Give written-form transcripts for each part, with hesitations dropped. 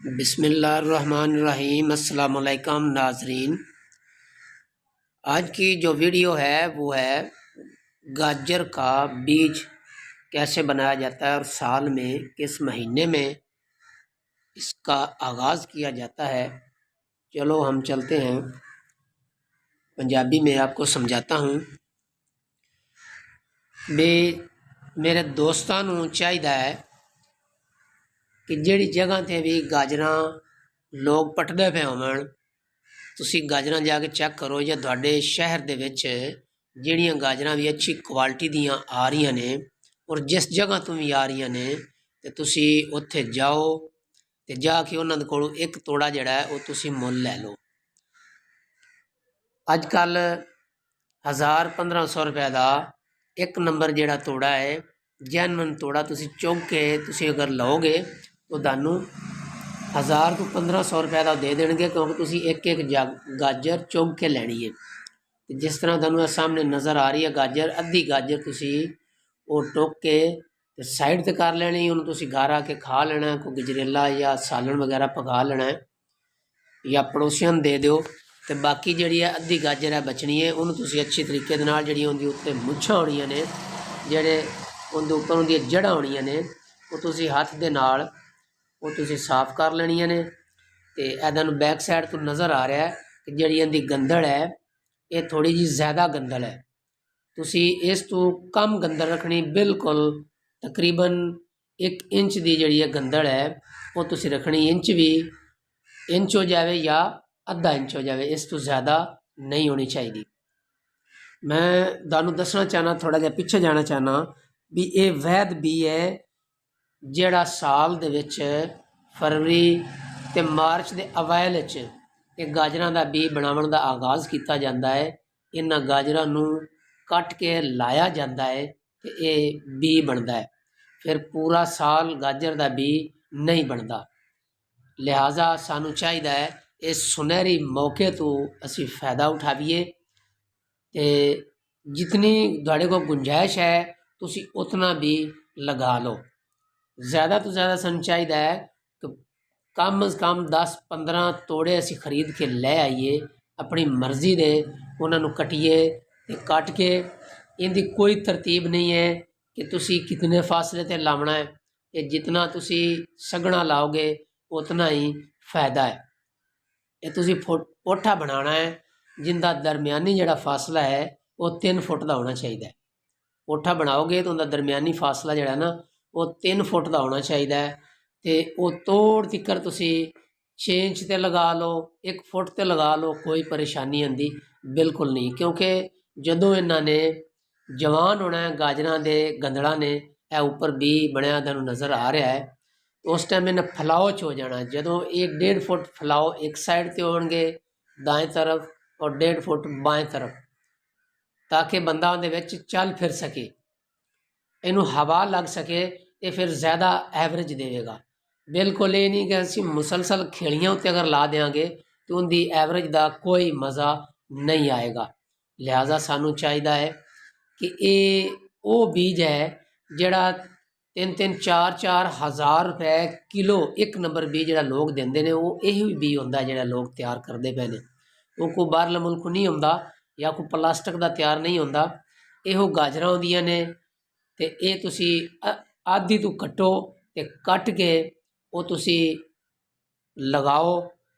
बिस्मिल्लाहिर्रहमानिर्रहीम। अस्सलाम वालेकुम नाजरीन। आज की जो वीडियो है वो है गाजर का बीज कैसे बनाया जाता है और साल में किस महीने में इसका आगाज़ किया जाता है। चलो हम चलते हैं, पंजाबी में आपको समझाता हूँ। भी मेरे दोस्तों नूं चाहिदा है कि जिहड़ी जगह ते भी गाजरां लोग पटदे पे होवन, ਤੁਸੀਂ गाजरां जाके चेक करो ਜਾਂ ਤੁਹਾਡੇ शहर ਦੇ ਵਿੱਚ ਜਿਹੜੀਆਂ गाजरां भी अच्छी क्वालिटी ਦੀਆਂ आ रही ने और जिस जगह तो भी आ रही ने तो ਤੁਸੀਂ ਉੱਥੇ जाओ ਤੇ ਜਾ ਕੇ ਉਹਨਾਂ ਦੇ ਕੋਲੋਂ ਇੱਕ ਤੋੜਾ ਜਿਹੜਾ ਹੈ ਉਹ ਤੁਸੀਂ ਮੁੱਲ ਲੈ ਲਓ। ਅੱਜ ਕੱਲ 1000-1500 ਰੁਪਏ ਦਾ ਇੱਕ ਨੰਬਰ ਜਿਹੜਾ ਤੋੜਾ ਹੈ, ਜੈਨੂਇਨ ਤੋੜਾ ਤੁਸੀਂ ਚੁੱਕ ਕੇ ਤੁਸੀਂ ਅਗਰ ਲਓਗੇ तो ਤੁਹਾਨੂੰ 1000 ਤੋਂ 1500 ਰੁਪਏ ਦਾ ਦੇ ਦੇਣਗੇ, ਕਿਉਂਕਿ ਤੁਸੀਂ ਇੱਕ ਇੱਕ ਗਾਜਰ ਚੁੱਕ ਕੇ ਲੈਣੀ ਹੈ। ਤੇ ਜਿਸ ਤਰ੍ਹਾਂ ਤੁਹਾਨੂੰ ਇਹ ਸਾਹਮਣੇ ਨਜ਼ਰ ਆ ਰਹੀ ਹੈ ਗਾਜਰ, ਅੱਧੀ ਗਾਜਰ ਤੁਸੀਂ ਉਹ ਟੁੱਕ ਕੇ ਤੇ ਸਾਈਡ ਤੇ ਕਰ ਲੈਣੀ, ਉਹਨੂੰ ਤੁਸੀਂ ਘਰ ਆ ਕੇ ਖਾ ਲੈਣਾ, ਕੋਈ ਗਜਰੇਲਾ ਜਾਂ ਸਾਲਣ ਵਗੈਰਾ ਪਕਾ ਲੈਣਾ ਜਾਂ ਪੜੋਸੀਆਂ ਨੂੰ ਦੇ ਦਿਓ। ਤੇ ਬਾਕੀ ਜਿਹੜੀ ਹੈ ਅੱਧੀ ਗਾਜਰ ਹੈ ਬਚਣੀ ਹੈ, ਉਹਨੂੰ ਤੁਸੀਂ ਅੱਛੀ ਤਰੀਕੇ ਦੇ ਨਾਲ ਜਿਹੜੀ ਉਹਦੀ ਉੱਤੇ ਮੁੱਛਾਂ ਹੋਣੀਆਂ ਨੇ, ਜਿਹੜੇ ਉਹਦੇ ਉੱਪਰ ਉਹਦੀਆਂ ਜੜ੍ਹਾਂ ਹੋਣੀਆਂ ਨੇ, ਉਹ ਤੁਸੀਂ ਹੱਥ ਦੇ ਨਾਲ ਉਹ ਤੁਸੀਂ ਸਾਫ਼ ਕਰ ਲੈਣੀਆਂ ਨੇ। ਤੇ ਇਹਨਾਂ ਨੂੰ ਬੈਕ ਸਾਈਡ ਤੋਂ ਨਜ਼ਰ ਆ ਰਿਹਾ ਕਿ ਜਿਹੜੀ ਇਹਦੀ ਗੰਦਲ ਹੈ ਇਹ ਥੋੜੀ ਜਿਹੀ ਜ਼ਿਆਦਾ ਗੰਦਲ ਹੈ। ਤੁਸੀਂ ਇਸ ਤੋਂ ਕਮ ਗੰਦਲ ਰੱਖਣੀ, ਬਿਲਕੁਲ ਤਕਰੀਬਨ 1 ਇੰਚ ਦੀ ਜਿਹੜੀ ਹੈ ਗੰਦਲ ਹੈ ਉਹ ਤੁਸੀਂ ਰੱਖਣੀ। ਇੰਚ ਹੋ ਜਾਵੇ ਜਾਂ ਅੱਧਾ ਇੰਚ ਹੋ ਜਾਵੇ, ਇਸ ਤੋਂ ਜ਼ਿਆਦਾ ਨਹੀਂ ਹੋਣੀ ਚਾਹੀਦੀ। ਮੈਂ ਤੁਹਾਨੂੰ ਦੱਸਣਾ ਚਾਹਨਾ, ਥੋੜਾ ਜਿਹਾ ਪਿੱਛੇ ਜਾਣਾ ਚਾਹਨਾ ਵੀ ਇਹ ਵੈਦ ਬੀ ਹੈ ਜਿਹੜਾ ਸਾਲ ਦੇ ਵਿੱਚ ਫਰਵਰੀ ਤੇ ਮਾਰਚ ਦੇ ਅਵਾਇਲ ਵਿੱਚ ਇਹ ਗਾਜਰਾਂ ਦਾ ਬੀ ਬਣਾਉਣ ਦਾ ਆਗਾਜ਼ ਕੀਤਾ ਜਾਂਦਾ ਹੈ। ਇਹਨਾਂ ਗਾਜਰਾਂ ਨੂੰ ਕੱਟ ਕੇ ਲਾਇਆ ਜਾਂਦਾ ਹੈ ਤੇ ਇਹ ਬੀ ਬਣਦਾ ਹੈ। ਫਿਰ ਪੂਰਾ ਸਾਲ ਗਾਜਰ ਦਾ ਬੀ ਨਹੀਂ ਬਣਦਾ। ਲਿਹਾਜ਼ਾ ਸਾਨੂੰ ਚਾਹੀਦਾ ਹੈ ਇਸ ਸੁਨਹਿਰੀ ਮੌਕੇ ਤੋਂ ਅਸੀਂ ਫਾਇਦਾ ਉਠਾਈਏ ਤੇ ਜਿਤਨੀ ਤੁਹਾਡੇ ਕੋਲ ਗੁੰਜਾਇਸ਼ ਹੈ ਤੁਸੀਂ ਉਤਨਾ ਵੀ ਲਗਾ ਲਓ। ज़्यादा तो ज़्यादा ਸਾਨੂੰ ਚਾਹੀਦਾ ਹੈ ਕਿ कम अज़ कम 10-15 ਤੋੜੇ ਅਸੀਂ ਖਰੀਦ ਕੇ ਲੈ ਆਈਏ, ਆਪਣੀ ਮਰਜ਼ੀ ਦੇ ਉਹਨਾਂ ਨੂੰ ਕਟੀਏ ਤੇ ਕੱਟ ਕੇ ਇਹਦੀ ਕੋਈ ਤਰਤੀਬ ਨਹੀਂ ਹੈ ਕਿ ਤੁਸੀਂ ਕਿਤਨੇ ਫਾਸਲੇ ਤੇ ਲਾਉਣਾ ਹੈ। ਇਹ ਜਿਤਨਾ ਤੁਸੀਂ ਸਗਣਾ ਲਾਓਗੇ ਉਤਨਾ ਹੀ ਫਾਇਦਾ ਹੈ। ਇਹ ਤੁਸੀਂ ਪੋਠਾ ਬਣਾਉਣਾ ਹੈ ਜਿੰਦਾ ਦਰਮਿਆਨੀ ਜਿਹੜਾ ਫਾਸਲਾ ਹੈ ਉਹ 3 ਫੁੱਟ ਦਾ ਹੋਣਾ ਚਾਹੀਦਾ ਹੈ। ਪੋਠਾ ਬਣਾਓਗੇ ਤਾਂ ਉਹਦਾ ਦਰਮਿਆਨੀ ਫਾਸਲਾ ਜਿਹੜਾ ਨਾ ਉਹ 3 ਫੁੱਟ ਦਾ ਹੋਣਾ ਚਾਹੀਦਾ ਹੈ। ਤੇ ਉਹ ਤੋੜ ਤਿੱਕਰ ਤੁਸੀਂ 6 ਇੰਚ ਤੇ ਲਗਾ ਲਓ, 1 ਫੁੱਟ ਤੇ ਲਗਾ ਲਓ, ਕੋਈ ਪਰੇਸ਼ਾਨੀ ਆਉਂਦੀ ਬਿਲਕੁਲ ਨਹੀਂ। ਕਿਉਂਕਿ ਜਦੋਂ ਇਹਨਾਂ ਨੇ ਜਵਾਨ ਹੋਣਾ ਹੈ, ਗਾਜਰਾਂ ਦੇ ਗੰਦਲਾਂ ਨੇ ਇਹ ਉੱਪਰ ਵੀ ਬਣਿਆ ਤੁਹਾਨੂੰ ਨਜ਼ਰ ਆ ਰਿਹਾ ਹੈ, ਉਸ ਟਾਈਮ ਇਹਨਾਂ ਫਲਾਓ 'ਚ ਹੋ ਜਾਣਾ। ਜਦੋਂ 1-1.5 ਫੁੱਟ ਫਲਾਓ ਇੱਕ ਸਾਈਡ ਤੇ ਹੋਣਗੇ ਦਾएं तरफ और 1.5 ਫੁੱਟ ਬਾएं तरफ, ਤਾਂ ਕਿ ਬੰਦਾ ਉਹਦੇ ਵਿੱਚ ਚੱਲ ਫਿਰ ਸਕੇ, ਇਹਨੂੰ ਹਵਾ ਲੱਗ ਸਕੇ ਤੇ ਫਿਰ ਜ਼ਿਆਦਾ ਐਵਰੇਜ ਦੇਵੇਗਾ। ਬਿਲਕੁਲ ਇਹ ਨਹੀਂ ਕਿ ਅਸੀਂ ਮੁਸਲਸਲ ਖੇੜੀਆਂ ਉੱਤੇ ਅਗਰ ਲਾ ਦੇਵਾਂਗੇ ਤਾਂ ਉਹਦੀ ਐਵਰੇਜ ਦਾ ਕੋਈ ਮਜ਼ਾ ਨਹੀਂ ਆਏਗਾ। ਲਿਹਾਜ਼ਾ ਸਾਨੂੰ ਚਾਹੀਦਾ ਹੈ ਕਿ ਇਹ ਉਹ ਬੀਜ ਹੈ ਜਿਹੜਾ 3-3 4-4 ਹਜ਼ਾਰ ਰੁਪਏ ਕਿਲੋ ਇੱਕ ਨੰਬਰ ਬੀਜ ਜਿਹੜਾ ਲੋਕ ਦਿੰਦੇ ਨੇ, ਉਹ ਇਹ ਵੀ ਬੀਜ ਹੁੰਦਾ ਜਿਹੜਾ ਲੋਕ ਤਿਆਰ ਕਰਦੇ ਪਏ ਨੇ। ਉਹ ਕੋਈ ਬਾਹਰਲੇ ਮੁਲਕ ਨਹੀਂ ਹੁੰਦਾ ਜਾਂ ਕੋਈ ਪਲਾਸਟਿਕ ਦਾ ਤਿਆਰ ਨਹੀਂ ਹੁੰਦਾ। ਇਹੋ ਗਾਜਰਾਂ ਹੁੰਦੀਆਂ ਨੇ ਤੇ ਇਹ ਤੁਸੀਂ ਆधी ਤੋਂ ਕੱਟੋ ਤੇ ਕੱਟ ਕੇ ਉਹ ਤੁਸੀਂ ਲਗਾਓ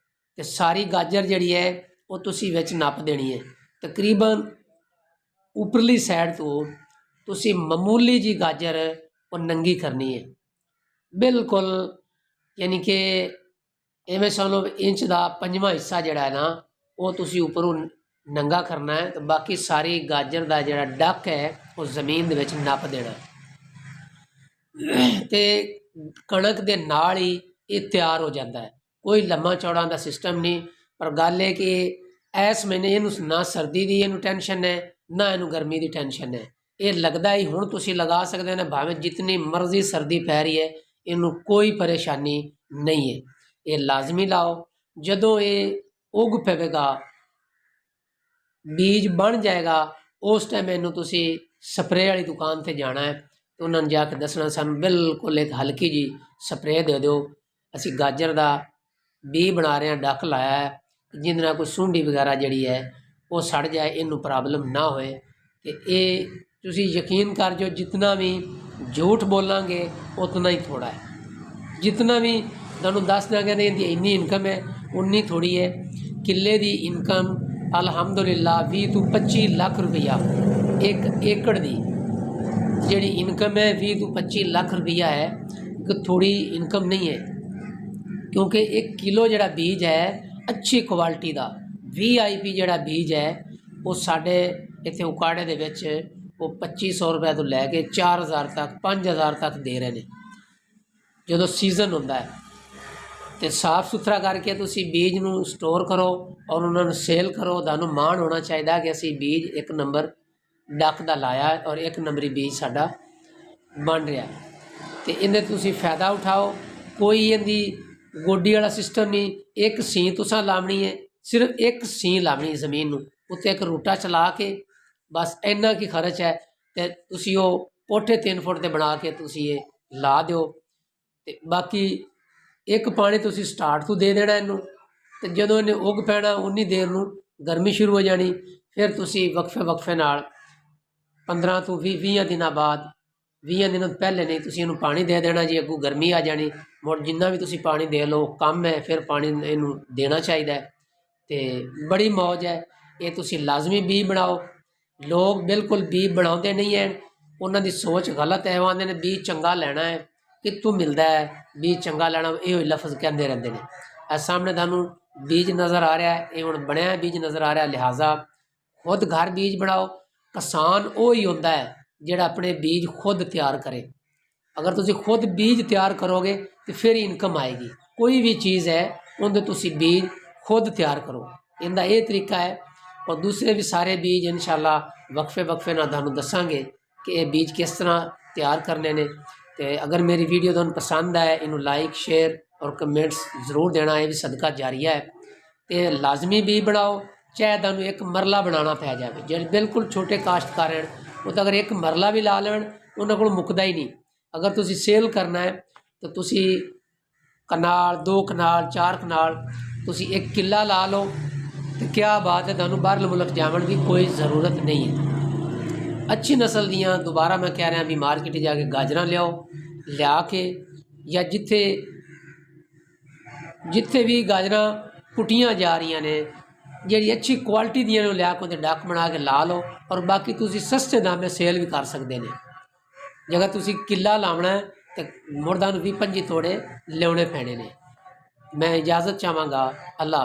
ਤੇ ਸਾਰੀ ਗਾਜਰ ਜਿਹੜੀ ਹੈ ਉਹ ਤੁਸੀਂ ਵਿੱਚ ਨੱਪ ਦੇਣੀ ਹੈ। ਤਕਰੀਬਨ ਉੱਪਰਲੀ ਸਾਈਡ ਤੋਂ ਤੁਸੀਂ ਮਾਮੂਲੀ ਜੀ ਗਾਜਰ ਉਹ ਨੰਗੀ ਕਰਨੀ ਹੈ, ਬਿਲਕੁਲ ਯਾਨੀ ਕਿ ਐਵੇਂ ਸਮਝ ਲਓ ਇੰਚ ਦਾ 5ਵਾਂ ਹਿੱਸਾ ਜਿਹੜਾ ਹੈ ਨਾ ਉਹ ਤੁਸੀਂ ਉੱਪਰੋਂ ਨੰਗਾ ਕਰਨਾ ਹੈ ਤੇ ਬਾਕੀ ਸਾਰੀ ਗਾਜਰ ਦਾ ਜਿਹੜਾ ਡੱਕ ਹੈ ਉਹ ਜ਼ਮੀਨ ਦੇ ਵਿੱਚ ਨੱਪ ਦੇਣਾ ਤੇ ਕਣਕ ਦੇ ਨਾਲ ਹੀ ਇਹ ਤਿਆਰ ਹੋ ਜਾਂਦਾ ਹੈ। ਕੋਈ ਲੰਮਾ ਚੌੜਾ ਦਾ ਸਿਸਟਮ ਨਹੀਂ। ਪਰ ਗੱਲ ਹੈ ਕਿ ਇਸ ਮਹੀਨੇ ਇਹਨੂੰ ਨਾ ਸਰਦੀ ਦੀ ਇਹਨੂੰ ਟੈਨਸ਼ਨ ਹੈ ਨਾ ਇਹਨੂੰ ਗਰਮੀ ਦੀ ਟੈਨਸ਼ਨ ਹੈ। ਇਹ ਲੱਗਦਾ ਹੀ ਹੁਣ ਤੁਸੀਂ ਲਗਾ ਸਕਦੇ ਹੋ, ਭਾਵੇਂ ਜਿਤਨੀ ਮਰਜ਼ੀ ਸਰਦੀ ਪੈ ਰਹੀ ਹੈ ਇਹਨੂੰ ਕੋਈ ਪਰੇਸ਼ਾਨੀ ਨਹੀਂ ਹੈ। ਇਹ ਲਾਜ਼ਮੀ ਲਾਓ। ਜਦੋਂ ਇਹ ਉਗ ਪਵੇਗਾ, ਬੀਜ ਬਣ ਜਾਏਗਾ, ਉਸ ਟਾਈਮ ਇਹਨੂੰ ਤੁਸੀਂ ਸਪਰੇਅ ਵਾਲੀ ਦੁਕਾਨ ਤੇ ਜਾਣਾ ਹੈ तो उन्होंने जाके दसना सानू बिल्कुल एक हल्की जी स्प्रे दे दो, असी गाजर का ਬੀ ਬਣਾ ਰਹੇ ਹਾਂ, ਡੱਕ ਲਾਇਆ ਹੈ, ਜਿਹਦੇ ਨਾਲ ਕੋਈ ਸੁੰਡੀ ਵਗੈਰਾ ਜਿਹੜੀ ਹੈ ਉਹ ਸੜ ਜਾਏ, ਇਹਨੂੰ ਪ੍ਰੋਬਲਮ ਨਾ ਹੋਏ। ਤੇ ਇਹ ਤੁਸੀਂ ਯਕੀਨ ਕਰ ਜੋ, ਜਿਤਨਾ ਵੀ ਝੂਠ ਬੋਲਾਂਗੇ ਉਤਨਾ ਹੀ ਥੋੜਾ ਹੈ। ਜਿਤਨਾ ਵੀ ਤੁਹਾਨੂੰ ਦੱਸ ਦਿਆਂਗੇ ਨੇ ਇਹਦੀ ਇੰਨੀ ਇਨਕਮ ਹੈ, ਉਨੀ ਥੋੜੀ ਹੈ। ਕਿੱਲੇ ਦੀ ਇਨਕਮ ਅਲਹਮਦੁਲਿਲਾ 20 ਤੋਂ 25 ਲੱਖ ਰੁਪਈਆ ਇੱਕ ਏਕੜ ਦੀ ਜਿਹੜੀ ਇਨਕਮ ਹੈ 20 ਤੋਂ 25 ਲੱਖ ਰੁਪਈਆ ਹੈ। ਇੱਕ ਥੋੜੀ ਇਨਕਮ ਨਹੀਂ ਹੈ, ਕਿਉਂਕਿ 1 ਕਿਲੋ ਜਿਹੜਾ ਬੀਜ ਹੈ ਅੱਛੀ ਕੁਆਲਿਟੀ ਦਾ VIP ਜਿਹੜਾ ਬੀਜ ਹੈ ਉਹ ਸਾਡੇ ਇੱਥੇ ਉਕਾੜੇ ਦੇ ਵਿੱਚ ਉਹ 2500 ਰੁਪਏ ਤੋਂ ਲੈ ਕੇ 4000 ਤੱਕ 5000 ਤੱਕ ਦੇ ਰਹੇ ਨੇ ਜਦੋਂ ਸੀਜ਼ਨ ਹੁੰਦਾ ਹੈ। ਤੇ ਸਾफ़ ਸੁਥਰਾ ਕਰਕੇ ਤੁਸੀਂ ਬੀਜ ਨੂੰ ਸਟੋਰ ਕਰੋ ਔਰ ਉਹਨਾਂ ਨੂੰ ਸੇਲ ਕਰੋ। ਤੁਹਾਨੂੰ ਮਾਣ ਹੋਣਾ ਚਾਹੀਦਾ ਕਿ ਅਸੀਂ ਬੀਜ 1 ਨੰਬਰ ਡੱਕ ਦਾ ਲਾਇਆ ਔਰ 1 ਨੰਬਰੀ ਬੀਜ ਸਾਡਾ ਬਣ ਰਿਹਾ। ਤੇ ਇਹਦੇ ਤੁਸੀਂ ਫਾਇਦਾ ਉਠਾਓ। ਕੋਈ ਇਹਦੀ ਗੋਡੀ ਵਾਲਾ ਸਿਸਟਮ ਨਹੀਂ। ਇੱਕ ਸੀਂ ਤੁਸਾਂ ਲਾਉਣੀ ਹੈ, ਸਿਰਫ ਇੱਕ ਸੀਂ ਲਾਉਣੀ ਜ਼ਮੀਨ ਨੂੰ, ਉੱਤੇ ਇੱਕ ਰੂਟਾ ਚਲਾ ਕੇ ਬਸ ਇੰਨਾ ਕੀ ਖਰਚ ਹੈ। ਤੇ ਤੁਸੀਂ ਉਹ ਕੋਠੇ 3 ਫੁੱਟ 'ਤੇ ਬਣਾ ਕੇ ਤੁਸੀਂ ਇਹ ਲਾ ਦਿਓ। ਤੇ ਬਾਕੀ ਇੱਕ ਪਾਣੀ ਤੁਸੀਂ ਸਟਾਰਟ ਤੋਂ ਦੇ ਦੇਣਾ ਇਹਨੂੰ, ਤੇ ਜਦੋਂ ਇਹਨੇ ਉੱਗ ਪੈਣਾ ਉਨੀ ਦੇਰ ਨੂੰ ਗਰਮੀ ਸ਼ੁਰੂ ਹੋ ਜਾਣੀ। ਫਿਰ ਤੁਸੀਂ ਵਕਫੇ ਨਾਲ 15 ਤੋਂ 20 ਦਿਨਾਂ ਬਾਅਦ, 20 ਦਿਨਾਂ ਤੋਂ ਪਹਿਲੇ ਨਹੀਂ, ਤੁਸੀਂ ਇਹਨੂੰ ਪਾਣੀ ਦੇ ਦੇਣਾ ਜੀ। ਅੱਗੋਂ ਗਰਮੀ ਆ ਜਾਣੀ, ਮੁੜ ਜਿੰਨਾ ਵੀ ਤੁਸੀਂ ਪਾਣੀ ਦੇ ਲਓ ਕੰਮ ਹੈ, ਫਿਰ ਪਾਣੀ ਇਹਨੂੰ ਦੇਣਾ ਚਾਹੀਦਾ ਹੈ। ਤੇ ਬੜੀ ਮੌਜ ਹੈ। ਇਹ ਤੁਸੀਂ ਲਾਜ਼ਮੀ ਬੀਜ ਬਣਾਓ। ਲੋਕ ਬਿਲਕੁਲ ਬੀਜ ਬਣਾਉਂਦੇ ਨਹੀਂ ਹੈ, ਉਹਨਾਂ ਦੀ ਸੋਚ ਗਲਤ ਹੈ। ਉਹ ਆਉਂਦੇ ਨੇ ਬੀਜ ਚੰਗਾ ਲੈਣਾ ਹੈ, ਕਿੱਥੋਂ ਮਿਲਦਾ ਹੈ ਬੀਜ ਚੰਗਾ ਲੈਣਾ, ਇਹੋ ਲਫ਼ਜ਼ ਕਹਿੰਦੇ ਰਹਿੰਦੇ ਨੇ। ਇਹ ਸਾਹਮਣੇ ਤੁਹਾਨੂੰ ਬੀਜ ਨਜ਼ਰ ਆ ਰਿਹਾ ਹੈ, ਇਹ ਹੁਣ ਬਣਿਆ ਬੀਜ ਨਜ਼ਰ ਆ ਰਿਹਾ। ਲਿਹਾਜ਼ਾ ਖੁਦ ਘਰ ਬੀਜ ਬਣਾਓ। ਕਿਸਾਨ ਉਹ ਹੀ ਹੁੰਦਾ ਹੈ ਜਿਹੜਾ ਆਪਣੇ ਬੀਜ ਖੁਦ ਤਿਆਰ ਕਰੇ। ਅਗਰ ਤੁਸੀਂ ਖੁਦ ਬੀਜ ਤਿਆਰ ਕਰੋਗੇ ਤਾਂ ਫਿਰ ਇਨਕਮ ਆਏਗੀ। ਕੋਈ ਵੀ ਚੀਜ਼ ਹੈ ਉਹਦੇ ਤੁਸੀਂ ਬੀਜ ਖੁਦ ਤਿਆਰ ਕਰੋ। ਇਹਦਾ ਇਹ ਤਰੀਕਾ ਹੈ। ਔਰ ਦੂਸਰੇ ਵੀ ਸਾਰੇ ਬੀਜ ਇਨਸ਼ਾਅੱਲਾ ਵਕਫੇ ਨਾਲ ਤੁਹਾਨੂੰ ਦੱਸਾਂਗੇ ਕਿ ਇਹ ਬੀਜ ਕਿਸ ਤਰ੍ਹਾਂ ਤਿਆਰ ਕਰਨੇ ਨੇ। ਤੇ ਅਗਰ ਮੇਰੀ ਵੀਡੀਓ ਤੁਹਾਨੂੰ ਪਸੰਦ ਆਏ, ਇਹਨੂੰ ਲਾਈਕ ਸ਼ੇਅਰ ਔਰ ਕਮੈਂਟਸ ਜ਼ਰੂਰ ਦੇਣਾ। ਇਹ ਵੀ ਸਦਕਾ ਜਾਰੀਆ ਹੈ। ਤੇ ਲਾਜ਼ਮੀ ਬੀਜ ਬਣਾਓ, ਚਾਹੇ ਤੁਹਾਨੂੰ 1 ਮਰਲਾ ਬਣਾਉਣਾ ਪੈ ਜਾਵੇ। ਜਿਹੜੇ ਬਿਲਕੁਲ ਛੋਟੇ ਕਾਸ਼ਤਕਾਰ ਹਨ ਉਹ ਤਾਂ ਅਗਰ 1 ਮਰਲਾ ਵੀ ਲਾ ਲੈਣ ਉਹਨਾਂ ਕੋਲ ਮੁੱਕਦਾ ਹੀ ਨਹੀਂ। ਅਗਰ ਤੁਸੀਂ ਸੇਲ ਕਰਨਾ ਹੈ ਤਾਂ ਤੁਸੀਂ ਕਨਾਲ, 2 ਕਨਾਲ, 4 ਕਨਾਲ ਤੁਸੀਂ 1 ਕਿੱਲਾ ਲਾ ਲਓ ਤੇ ਕਿਆ ਬਾਤ ਹੈ, ਤੁਹਾਨੂੰ ਬਾਹਰਲੇ ਮੁਲਕ ਜਾਵਣ ਦੀ ਕੋਈ ਜ਼ਰੂਰਤ ਨਹੀਂ ਹੈ। ਅੱਛੀ ਨਸਲ ਦੀਆਂ, ਦੁਬਾਰਾ ਮੈਂ ਕਹਿ ਰਿਹਾ ਵੀ ਮਾਰਕੀਟ ਜਾ ਕੇ ਗਾਜਰਾਂ ਲਿਆ ਕੇ ਜਾਂ ਜਿੱਥੇ ਵੀ ਗਾਜਰਾਂ ਪੁੱਟੀਆਂ ਜਾ ਰਹੀਆਂ ਨੇ, ਜਿਹੜੀ ਅੱਛੀ ਕੁਆਲਿਟੀ ਦੀਆਂ ਨੂੰ ਲਿਆ ਕੇ ਉਹਦੇ ਡੱਕ ਬਣਾ ਕੇ ਲਾ ਲਓ। ਔਰ ਬਾਕੀ ਤੁਸੀਂ ਸਸਤੇ ਦਾਮੇ ਸੇਲ ਵੀ ਕਰ ਸਕਦੇ ਨੇ। ਜੇਕਰ ਤੁਸੀਂ ਕਿੱਲਾ ਲਾਉਣਾ ਹੈ ਤਾਂ ਮੁਰਦਾਂ ਨੂੰ 20-25 ਤੋੜੇ ਲਿਆਉਣੇ ਪੈਣੇ ਨੇ। ਮੈਂ ਇਜਾਜ਼ਤ ਚਾਹਾਂਗਾ। ਅੱਲਾ।